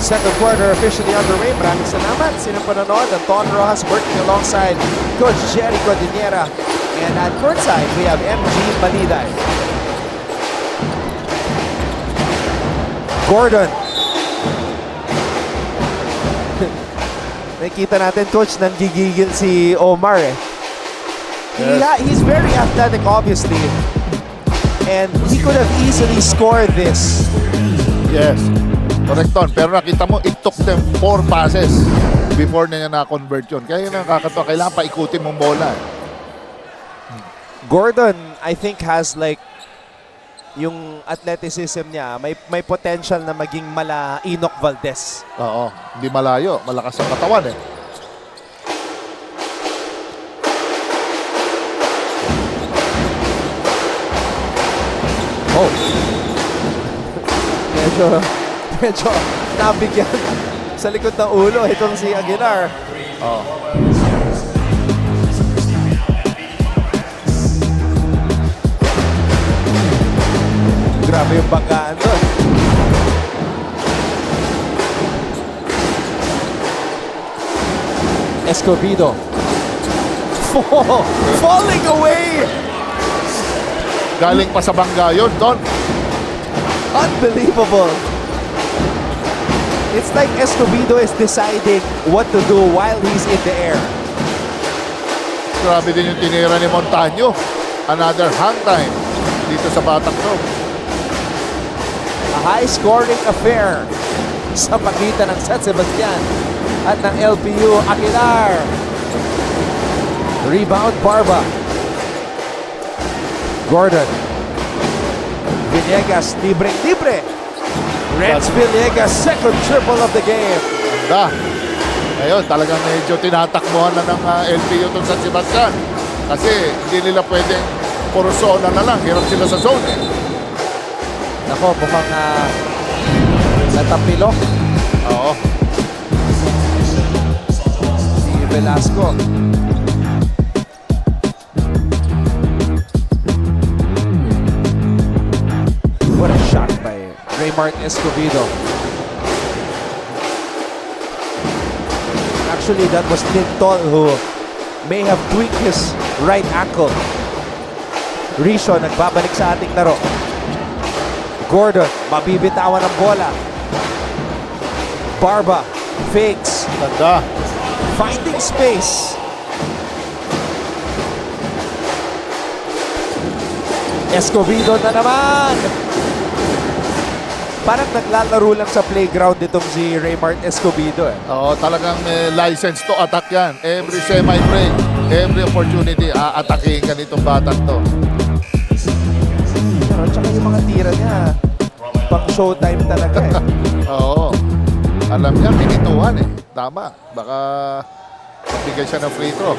Second quarter officially underway. Maraming salamat sa inyong panonood. Anton Rojas working alongside Coach Jerry Cordillera. And at courtside, we have MG Maliday. Gordon. Nakikita natin, Coach, nanggigigil si Omar eh. Yes. He's very athletic, obviously. And he could have easily scored this. Yes. Correct, Ton. Pero nakita mo, it took them 4 passes before na niya na-convert yun. Kaya yun ang kakatawa. Kailangan pa ikutin mong bola. Gordon, I think, has like yung athleticism niya. May potential na maging mala Enoch Valdez. Oo. Hindi malayo. Malakas ang katawan eh. Oh. Medyo nabigyan sa likod ng ulo itong si Aguilar. Oo. Grabe yung banggaan doon. Escobedo. Falling away! Galing pa sa bangga yun, Ton. Unbelievable. It's like Escobedo is deciding what to do while he's in the air. Grabe din yung tinira ni Montaño. Another hang time dito sa Batak to. A high-scoring affair sa pagitan ng San Sebastian at ng LPU. Aguilar. Rebound, Barba. Gordon. Villegas, libre-libre. Renz Villegas, second triple of the game. Ganda. Ngayon, talagang medyo tinatakbuhan na ng LPU itong San Sebastian. Kasi hindi nila pwedeng puro zona na lang. Hirap sila sa zone eh. Nako, mukhang natapilok Oo. si Velasco. What a shot by Raymart Escobedo. Actually, that was Lintol who may have tweaked his right ankle. Risho nagbabalik sa ating laro. Gordon, mabibitawan ng bola. Barba, fakes. Ganda. Finding space. Escobedo na naman. Parang naglalaro lang sa playground itong si Raymart Escobedo eh. Oo, talagang may license to attack yan. Every semi-break, every opportunity, aatakihin ka nitong Batak to. Pero tsaka yung mga tira niya, pang showtime talaga eh. Oo. Alam niya, pinituhan eh. Tama. Baka bigay siya ng free throw.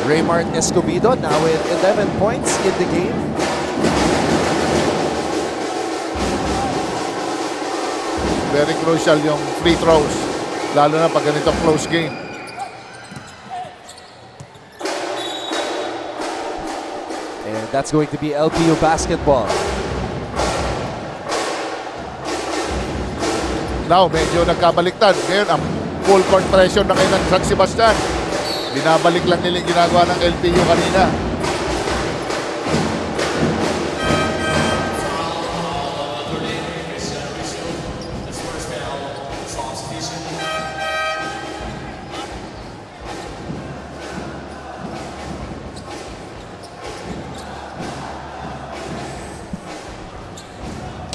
Raymart Escobedo now with 11 points in the game. Very crucial yung free throws. Lalo na pag ganito close game. And that's going to be LPU basketball. Now, medyo nagkabaliktad. Ngayon, ang full court pressure na ngayon ng San Sebastian. Binabalik lang nila yung ginagawa ng LPU kanina.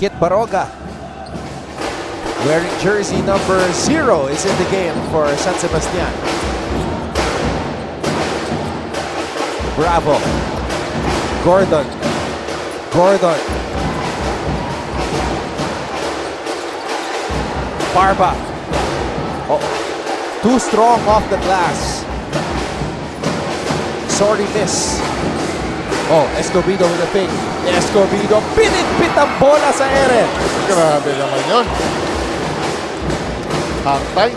Kit Baroga, wearing jersey number 0, is in the game for San Sebastian. Bravo. Gordon. Gordon. Barba. Oh, too strong off the glass. Sorry, miss. Oh, Escobedo with a fake. Escobedo, pinit-pit ang bola sa ere. Grabe naman yun. Hangtay.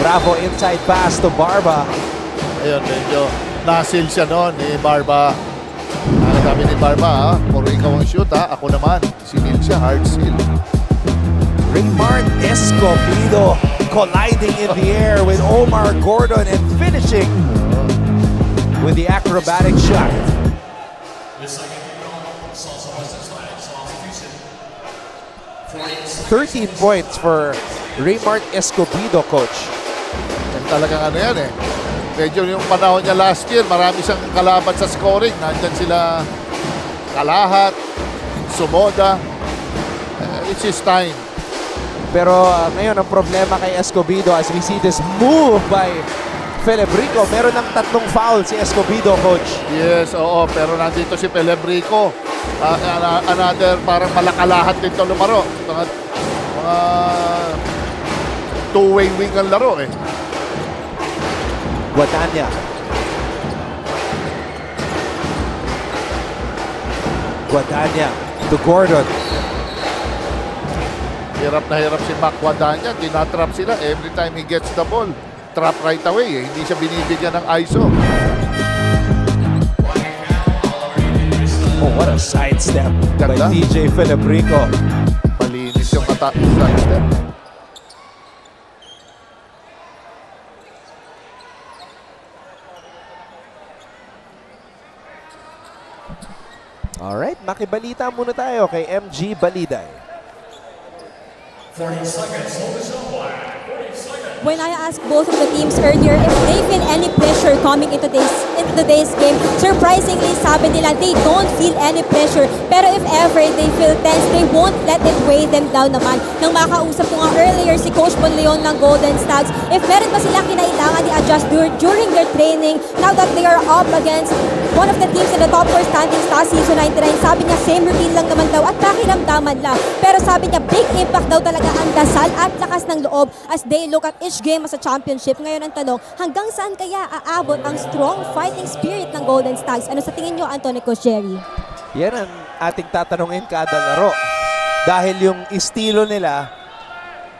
Bravo inside pass to Barba. Ayun, medyo nasil siya noon ni Barba. Ano sabi ni Barba, ha? Puro ikaw ang shoot, ha? Ako naman. Sinil siya, hard seal. Raymart Escobedo colliding in the air with Omar Gordon and finishing with the acrobatic shot. 13 points for Raymart Escobedo, coach. Yan talagang ano yan eh. Medyo yung panahon niya last year, marami siyang kalaban sa scoring. Nandyan sila Kalahat, Sumoda. It's his time. Pero ngayon ang problema kay Escobedo as we see this move by Felebrico. Meron ng 3 foul si Escobedo, coach. Yes, oo. Pero nandito si Felebrico. Another parang malakalahat din ito lumaro. Mga two-way wing ang laro eh. Guadagna. Guadagna to Gordon. Hirap na hirap si Mac Guadagna. Tinatrap sila every time he gets the ball. Trap right away eh. Hindi siya binibigyan ng ISO. Oh, what a sidestep by Ganda. DJ Felebrico. Malinis yung sidestep. Alright, makibalita muna tayo kay MG Baliday. 40 seconds. When I asked both of the teams earlier if they feel any pressure coming into today's game, surprisingly, sabi nila they don't feel any pressure. Pero if ever they feel tense, they won't let it weigh them down naman. Nang makausap ko nga earlier si Coach Bonleon ng Golden Stags, if meron ba sila kinailangan i-adjust during their training, now that they are up against one of the teams in the top 4 standings last season 99, sabi niya same routine lang naman daw at pakiramdaman lang. Pero sabi niya big impact daw talaga ang dasal at lakas ng loob as they look at each game as a championship. Ngayon ang tanong, hanggang saan kaya aabot ang strong fighting spirit ng Golden Stags? Ano sa tingin niyo, Anthony Jerry? Yan ang ating tatanungin kada laro. Dahil yung estilo nila,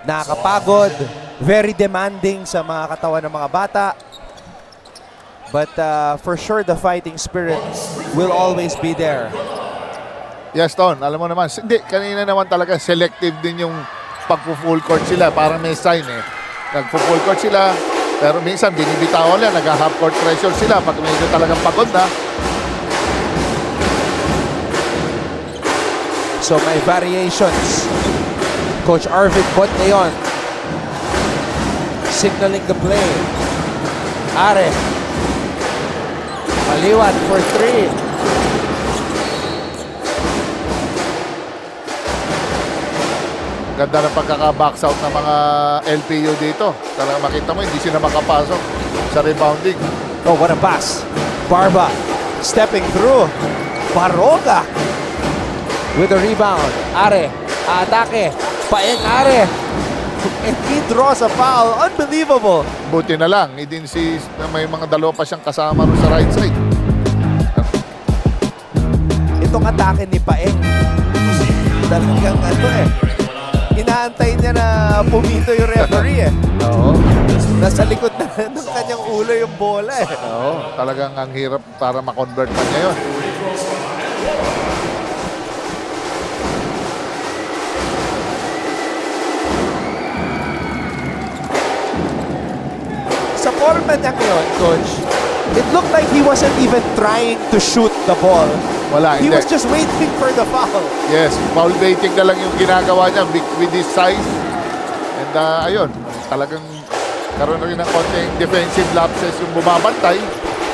nakakapagod, very demanding sa mga katawan ng mga bata. But for sure, the fighting spirit will always be there. Yes, Ton. Alam mo naman, hindi, kanina naman talaga selective din yung pagpo-full court sila. Parang may sign eh. Nagpo-full court sila, pero minsan binibitawan nila, nag-half court pressure sila pag medyo talagang pagod na. So may variations. Coach Arvid Bonleon signaling the play. Are. Maliwan for 3. Ganda ng pagkaka-box out ng mga LPU dito. Talagang makita mo, hindi sila makapasok sa rebounding. Oh, what a pass. Barba stepping through. Baroga with a rebound. Are, atake. Paeng Are. And he draws a foul. Unbelievable. Buti na lang, may mga dalawa pa siyang kasama rin sa right side. Itong atake ni Paeng. Talagang ano eh. Inaantay niya na pumito yung referee eh. Oo. Nasa likod na ng kanyang ulo yung bola eh. Oo, talagang ang hirap para ma-convert pa niya yun. Sa format niya ngayon, Coach, it looked like he wasn't even trying to shoot the ball. Wala, He hindi. was just waiting for the foul. Yes, foul baiting na lang yung ginagawa niya with his size. And ayun, talagang karoon na rin ng konting defensive lapses yung bumabantay.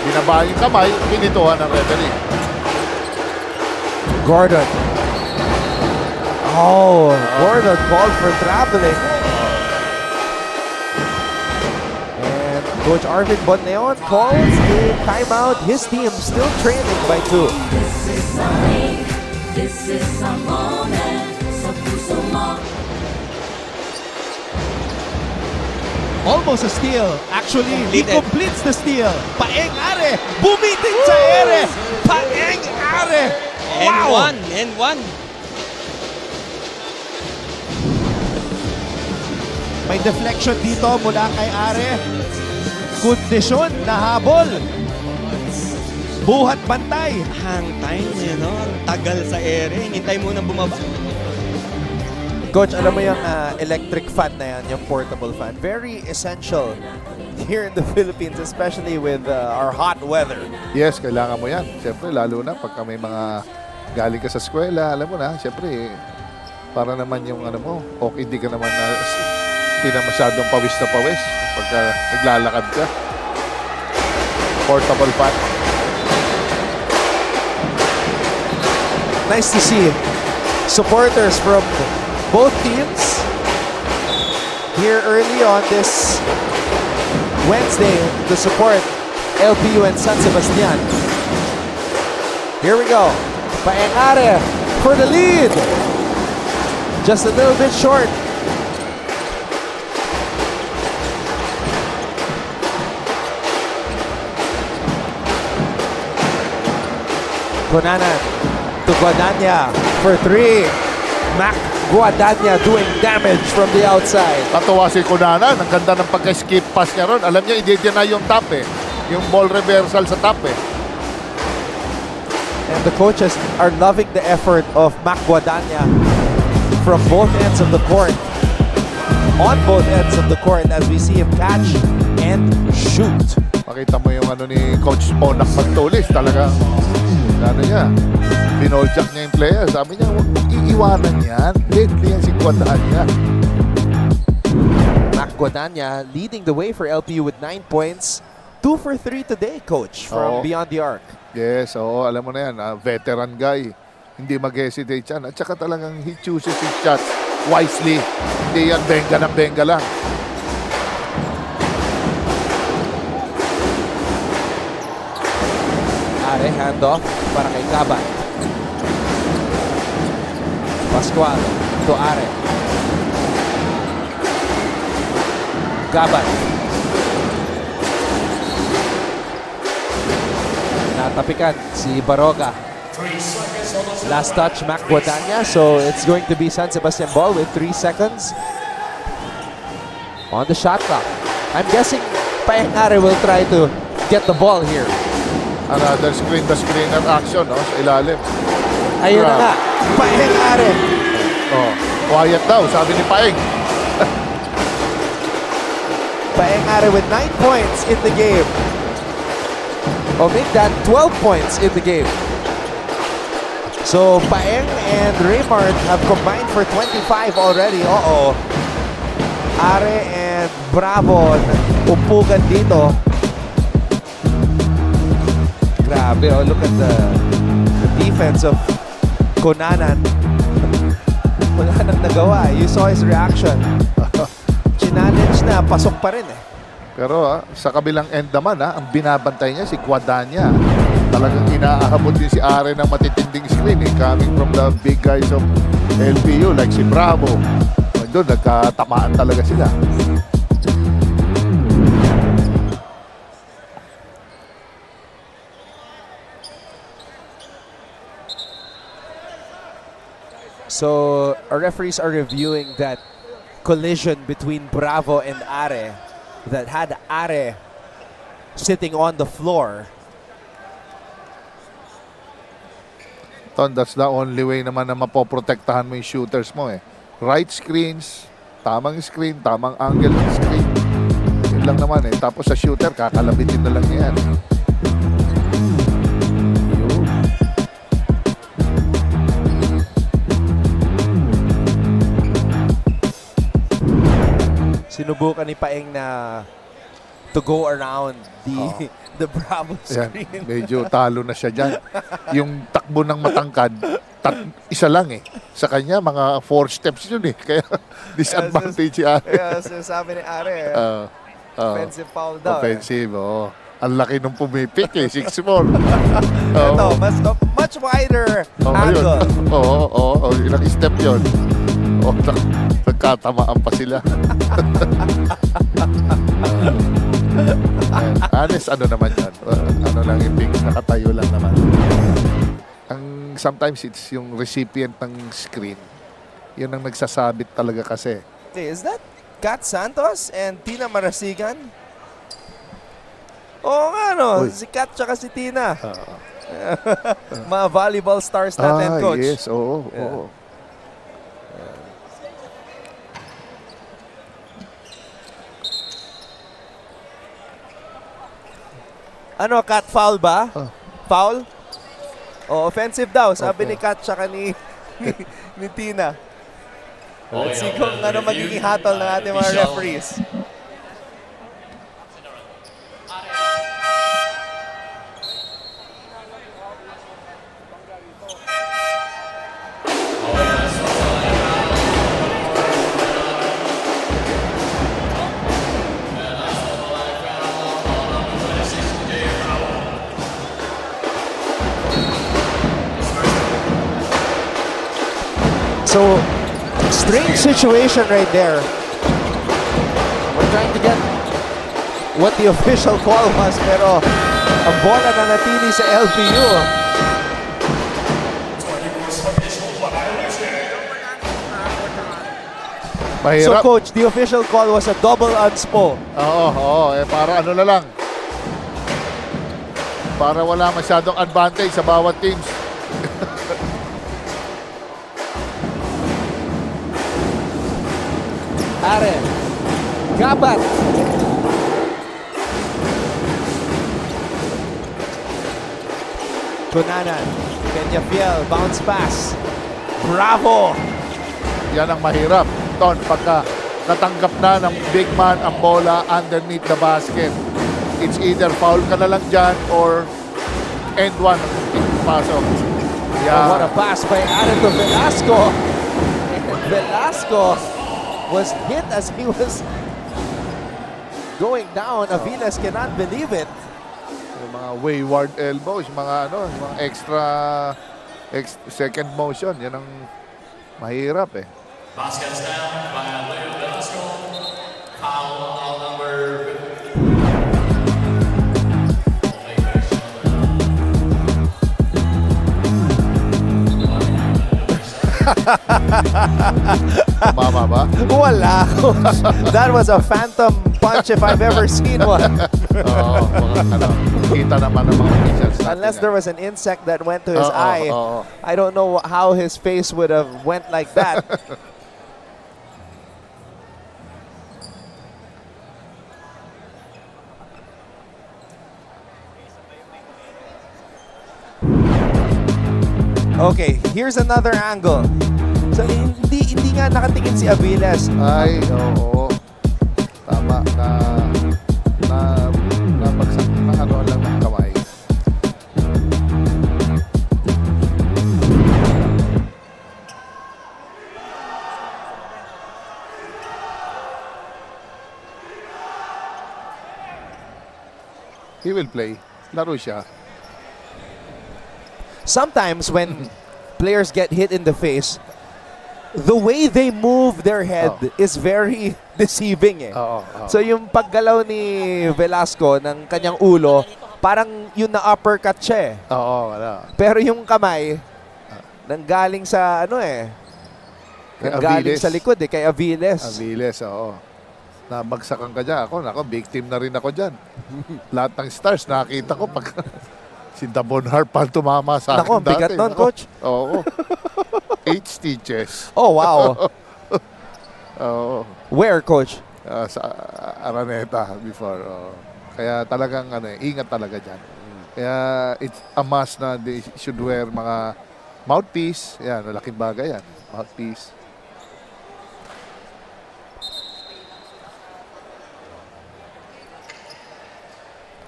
Binaba yung kamay, pinituhan ng referee. Gordon. Oh, Gordon called for traveling. And Coach Arvid Bonleon calls a timeout. His team still trailing by 2. This is a moment sa puso mo. Almost a steal. Actually, he completes the steal. Paeng Are. Bumiting sa ere. Paeng Are. Wow. And one. May deflection dito mula kay Are. Kondisyon na habol. Buhat bantay. Hang time, no? Tagal sa ere. Hintay mo nang bumaba. Coach, alam mo yung electric fan na yan, yung portable fan. Very essential here in the Philippines, especially with our hot weather. Yes, kailangan mo yan. Siyempre, lalo na pagka may mga galing ka sa eskwela, alam mo na, siyempre, para naman yung ano mo, okay, hindi ka naman hindi na masyadong pawis na pawis pagka naglalakad ka. Portable fan. Nice to see supporters from both teams here early on this Wednesday to support LPU and San Sebastian. Here we go. Paeng Are for the lead. Just a little bit short. Conanan to Guadagna for 3. Mac Guadagna doing damage from the outside. Tatawa si Conanan. Ang ganda ng pagka-skip pass niya ron. Alam niya, i-deny yung top eh. Yung ball reversal sa top eh. And the coaches are loving the effort of Mac Guadagna from both ends of the court. On both ends of the court as we see him catch and shoot. Makita mo yung ano ni Coach Monak Magtulis. Talaga, ano niya, binoljak niya yung player. Sabi niya, huwag mong iiwanan yan. Lately yan si Guadagna. Mac Guadagna leading the way for LPU with 9 points. 2 for 3 today, coach, from Oo. beyond the arc. Yes, oo, alam mo na yan. Veteran guy. Hindi mag-hesitate yan. At saka talagang he chooses his shots wisely. Hindi yan benga ng benga lang. Are handoff para kay Caban. Pascual to Are. Caban. Natapikan si Baroga. Last touch, Mac Guadagna. So it's going to be San Sebastian ball with 3 seconds on the shot clock. I'm guessing Paeng Are will try to get the ball here. Another screen-to-screener action, no? Sa ilalim. Ayun na nga. Paeng Are. Oh, quiet daw, sabi ni Paeng. Paeng Are with 9 points in the game. Or make that 12 points in the game. So Paeng and Raymart have combined for 25 already. Uh-oh. Are and Bravo umpugan dito. Grabe, oh, look at the defense of Conanan. Wala nang nagawa. You saw his reaction. Challenge na, pasok pa rin eh. Pero sa kabilang end naman, ang binabantay niya si Guadagna. Talagang inaahabot din si Are ng matitinding screen coming from the big guys of LPU like si Bravo. Doon, nagkatamaan talaga sila. So, our referees are reviewing that collision between Bravo and Are that had Are sitting on the floor. Ton, that's the only way naman na mapoprotektahan mo yung shooters mo eh. Right screens, tamang screen, tamang angle ng screen. Yun lang naman eh. Tapos sa shooter, kakalabitin na lang yan. Sinubukan ni Paeng na to go around the Bravo Yan, screen. medyo talo na siya dyan. Yung takbo ng matangkad, isa lang eh. Sa kanya, mga 4 steps yun eh. Kaya disadvantage si Are. Kaya sabi ni Are, offensive foul daw. Offensive, oo. Ang laki nung pumipik eh, 6'4". Ito, much wider angle. Oo, ilang step yun. Oo, nagkatamaan pa sila. Honest, ano naman yan? Ano lang yung big, nakatayo lang naman. Sometimes it's yung recipient ng screen. Yun ang nagsasabit talaga kasi. Is that Kat Santos and Tina Marasigan. Oo nga, no? Uy. Si Kat tsaka si Tina. Mga volleyball stars natin, Coach. Yes, oo. Yeah. Oo. Ano, Kat, foul ba? Oh. Foul? O, offensive daw, sabi Okay. ni Kat tsaka ni Tina. Let's see kung ano magiging hatol ng ating mga referees. So, strange situation right there. We're trying to get what the official call was, pero ang bola na natili sa LPU. So, Mahirap. Coach, the official call was a double unspo. Oo. Para ano na lang. Para wala masyadong advantage sa bawat teams. Aren. Gabat. Kunanan. Kenya Fiel. Bounce pass. Bravo. Yan ang mahirap. Ton, pagka natanggap na ng big man ang bola underneath the basket, it's either foul ka na lang dyan or end one pasok. Oh, what a pass by Aren to Velasco. And Velasco was hit as he was going down. Aviles cannot believe it. Yung mga wayward elbows, mga mga extra second motion, yan ang mahirap eh. Baskets down by Leo Velasco. Foul on number. Tumama ba? Wala. That was a phantom punch if I've ever seen one. Oo, kita naman ng mga officials natin. Unless there was an insect that went to his Oo, eye. oo. I don't know how his face would have went like that. Okay, here's another angle. So hindi nga nakatingin si Aviles. Ay, oo. Tama na bagsak na ano lang ng kamay. He will play. Laro siya. Sometimes when players get hit in the face, the way they move their head is very deceiving eh. Oo. So yung paggalaw ni Velasco ng kanyang ulo, parang yun na uppercut siya eh. Oo, wala. Pero yung kamay, nanggaling sa ano eh. Kay Nanggaling Aviles. sa likod eh, kay Aviles. Aviles, oo. Nabagsakan ka dyan. Nako, victim na rin ako dyan. Lahat ng stars, nakita ko pag si Dabon Harp pa tumama sa akin Nako, bigat nun, Coach. Oo. 8 stitches. Oh, wow. Oo. Where, Coach? Sa Araneta before. Oo. Kaya talagang ingat talaga dyan. Kaya it's a must na they should wear mga mouthpiece. Yan, malaking bagay yan. Mouthpiece.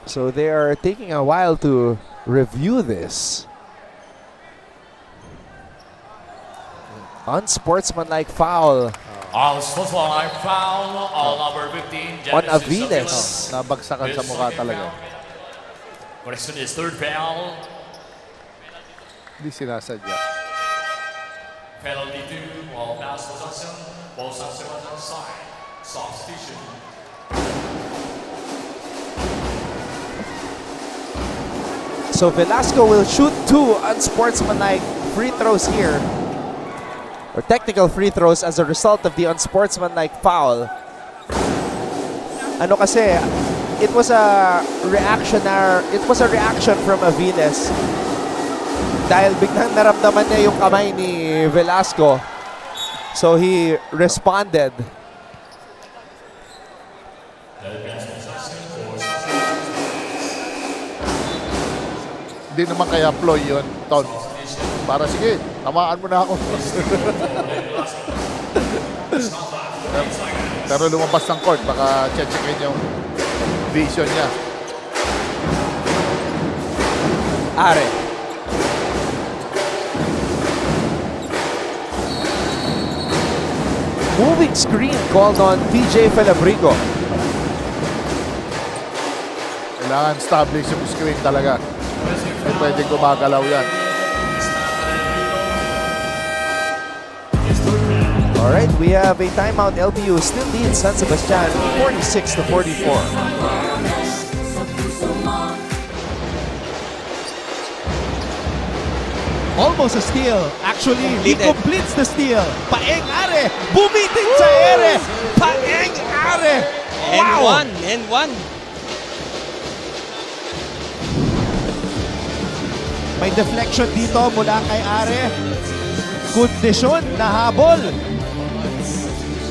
So they are taking a while to review this. Unsportsmanlike foul Unsportsmanlike foul on number 15. on Genesis Aviles. Nabagsakan sa mukha talaga. Question is third foul. Hindi sinasadya. Penalty 2. While pass possession. Possession was outside. Substitution. So Velasco will shoot 2 unsportsmanlike free throws here, or technical free throws as a result of the unsportsmanlike foul. Ano kasi, it was a reaction from Aviles. Dahil biglang naramdaman niya yung kamay ni Velasco. So he responded. Hindi naman kaya ploy yun, Ton. Para sige, tamaan mo na ako. Pero lumabas ng court, baka checkin yung vision niya. Are. Moving screen called on TJ Falabrigo. Kailangan establish yung screen talaga. Hindi pwedeng gumagalaw yan. Alright, we have a timeout. LPU still leads San Sebastian 46-44. Almost a steal. Actually, he completes the steal. Paeng Are. Bumiting sa ere. Paeng Are. Wow! And one. May deflection dito mula kay Are. Kondisyon na habol.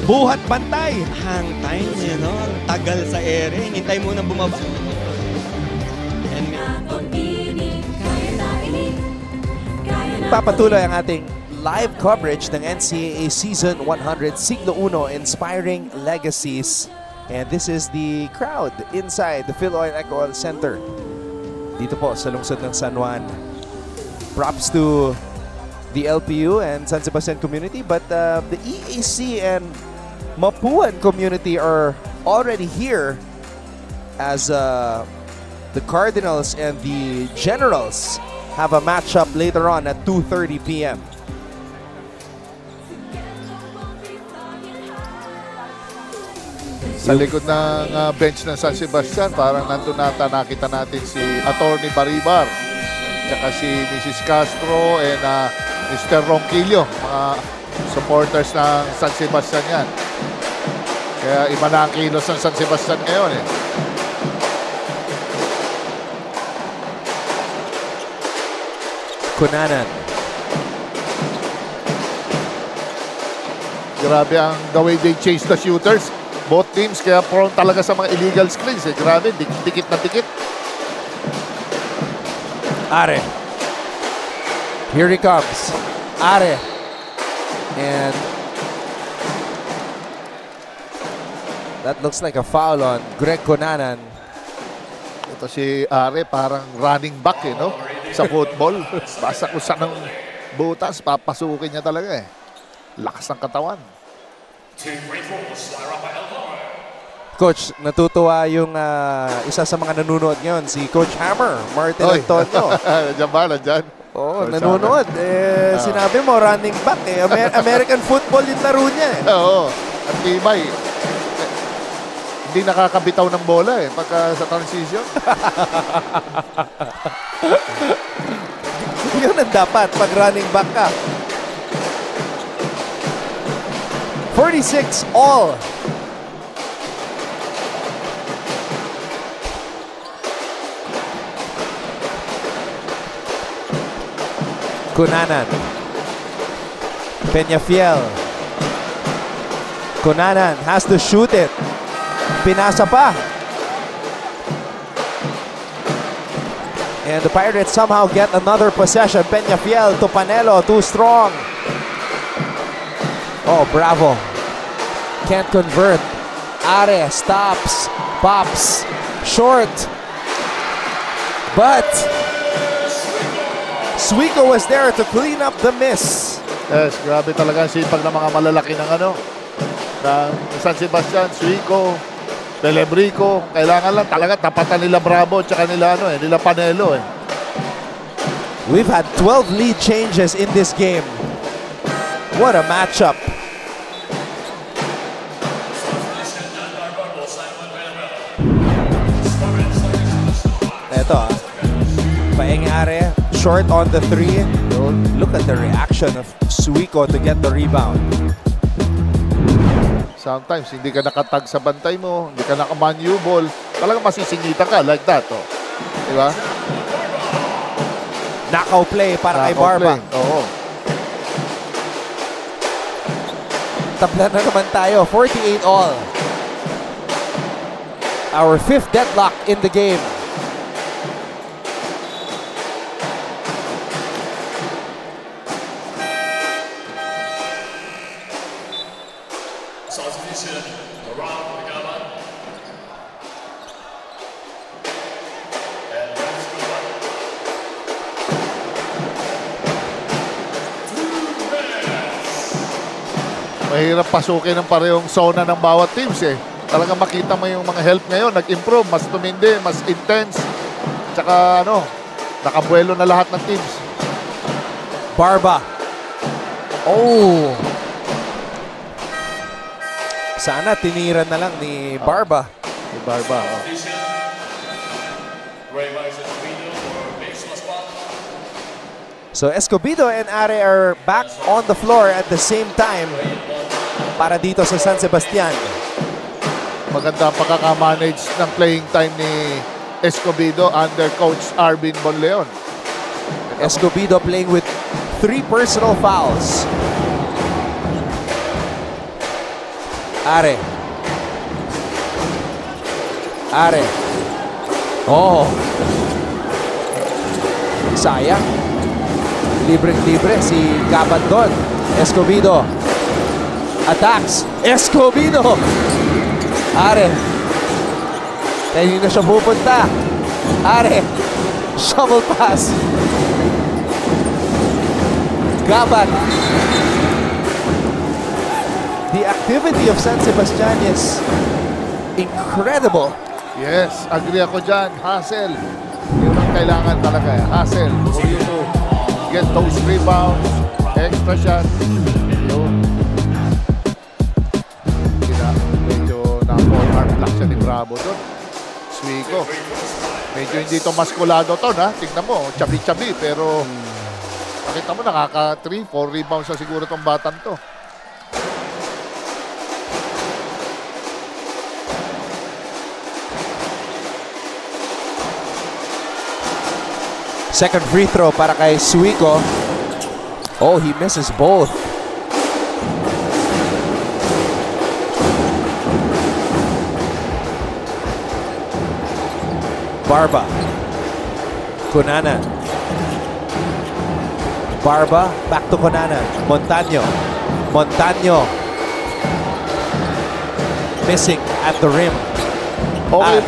Buhat bantay. Hang time, no? Tagal sa ere. Hinintay mo nang bumaba. And Papatuloy ang ating live coverage ng NCAA Season 100 Siglo Uno Inspiring Legacies. And this is the crowd inside the Phil Oil Eco Oil Center. Dito po sa lungsod ng San Juan. Props to the LPU and San Sebastian community, but the EAC and Mapuan community are already here as the Cardinals and the Generals have a matchup later on at 2:30 p.m. Sa likod ng bench ng San Sebastian, parang nandun nakita natin si Attorney Baribar, tsaka si Mrs. Castro and Mr. Ronquillo, mga supporters ng San Sebastian yan. Kaya iba na ang kilos ng San Sebastian ngayon eh. Cunanan. Grabe ang the way they chase the shooters. Both teams kaya prone talaga sa mga illegal screens eh. Grabe, dikit na dikit. Are. Here he comes. Are. And that looks like a foul on Greg Cunanan. Ito si Are, parang running back eh, no? Sa football. Basta kung saan ng butas, papasukin niya talaga eh. Lakas ng katawan. Coach, natutuwa yung isa sa mga nanonood ngayon, si Coach Hammer, Martin Antonio. Nandiyan ba? Nandiyan? Oo, nanonood. Sinabi mo, running back eh. American football yung laro niya eh. Oo. At tibay. Hindi nakakabitaw ng bola eh pagka sa transition. Yun ang dapat pag running back ka. 46 all. Cunanan. Peñafiel. Cunanan has to shoot it. Pinasa pa. And the Pirates somehow get another possession. Peñafiel to Panelo, too strong. Oh, Bravo. Can't convert. Are stops, pops, short. But Suico was there to clean up the miss. Yes, grabe talaga ang sipag ng mga malalaki ng ng San Sebastian, Suico, Telebrico. Kailangan lang talaga tapatan nila Bravo tsaka nila nila Panelo eh. We've had 12 lead changes in this game. What a matchup. Ito Paeng Are, short on the three. Look at the reaction of Suico to get the rebound. Sometimes, hindi ka nakatag sa bantay mo, hindi ka nakamanubol, talagang masisingita ka like that. Oh. Di ba? Knockout play para kay Barba. Oo. Tabla na naman tayo. 48 all. Our 5th deadlock in the game. Substitution around the Gabon. And let's go back. Mahirap pasukin ng parehong zona ng bawat teams eh. Talagang makita mo yung mga help ngayon, nag-improve, mas tumindi, mas intense. Tsaka ano, nakabuelo na lahat ng teams. Barba. Oh. Sana tinira na lang ni Barba. Si Barba. Oh. Substitution. Ray Myers Escobedo for base spot. So Escobedo and Are are back on the floor at the same time para dito sa San Sebastian. Maganda ang pagkakamanage ng playing time ni Escobedo under Coach Arvin Bonleon. Escobedo playing with 3 personal fouls. Are. Are. Oh. Sayang. Libreng-libre si Cabandon. Escobedo. Attacks. Escobedo. Are. Hindi na siya pupunta. Are. Shovel pass. Gabat. The activity of San Sebastian is incredible. Yes, agree ako dyan. Hustle. Yun ang kailangan talaga. Hustle for you to get those rebounds, extra shot. Yun. Medyo na-4-arm block siya ni Bravo doon. Suico. Medyo hindi ito maskulado to, ha? Tignan mo, chabi-chabi. Pero nakita mo, nakaka 3-4 rebounds na siguro tong batang to. Second free throw para kay Suico. Oh, he misses both. Barba. Cunanan. Barba, back to Cunanan. Montaño. Montaño. Missing at the rim. Okay,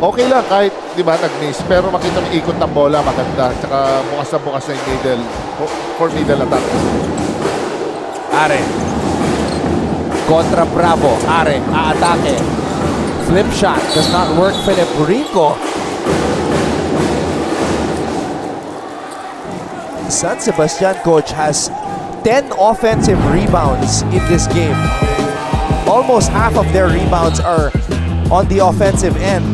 okay lang kahit, di ba, nag-miss. Pero makita mo ikot ng bola, maganda. Tsaka bukas na bukas na yung middle, for middle attack. Are. Contra Bravo. Are, aatake. Flip shot does not work. Philip Rico. San Sebastian coach has 10 offensive rebounds in this game. Almost half of their rebounds are on the offensive end.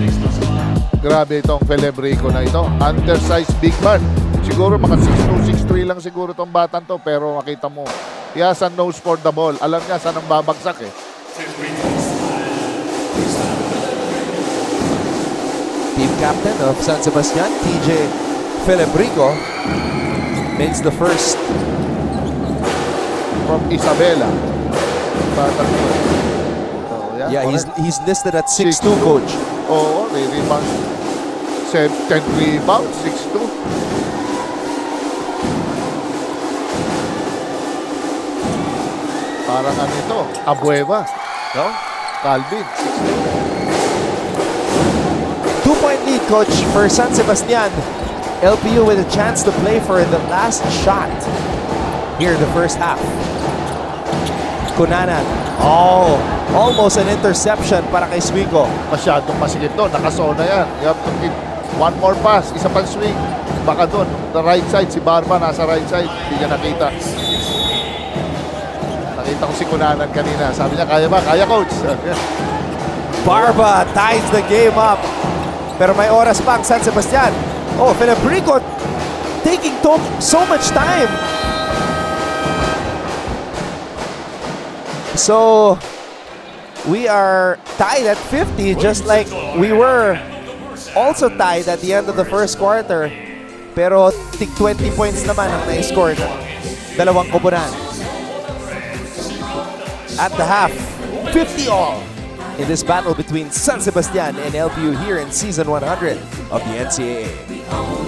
Grabe itong Rico na ito. Undersized big man. Siguro mga 6'2", 6'3" lang siguro itong batan to. Pero makita mo, he has a nose for the ball. Alam niya saan ang babagsak eh. Team captain of San Sebastian, TJ Rico, makes the first. From Isabela. Batan to. Yeah, he's listed at 6'2", coach. Oo, may rebound. 10 rebounds, 6'2". Parang ano ito, Abueva. No? Calvin, 6'2". 2-point lead, coach, for San Sebastian. LPU with a chance to play for the last shot here in the first half. Cunanan. Oh, almost an interception para kay Suico. Masyadong masigit doon. Nakasona yan. You have to keep one more pass. Isa pang swing. Baka doon. The right side. Si Barba nasa right side. Hindi niya nakita. Nakita ko si Cunanan kanina. Sabi niya, kaya ba? Kaya, coach. Barba ties the game up. Pero may oras pa ang San Sebastian. Oh, Philip Rico taking so much time. So, we are tied at 50 just like we were also tied at the end of the first quarter. Pero tig 20 points naman ang na-score ng dalawang koponan. At the half, 50 all in this battle between San Sebastian and LBU here in Season 100 of the NCAA.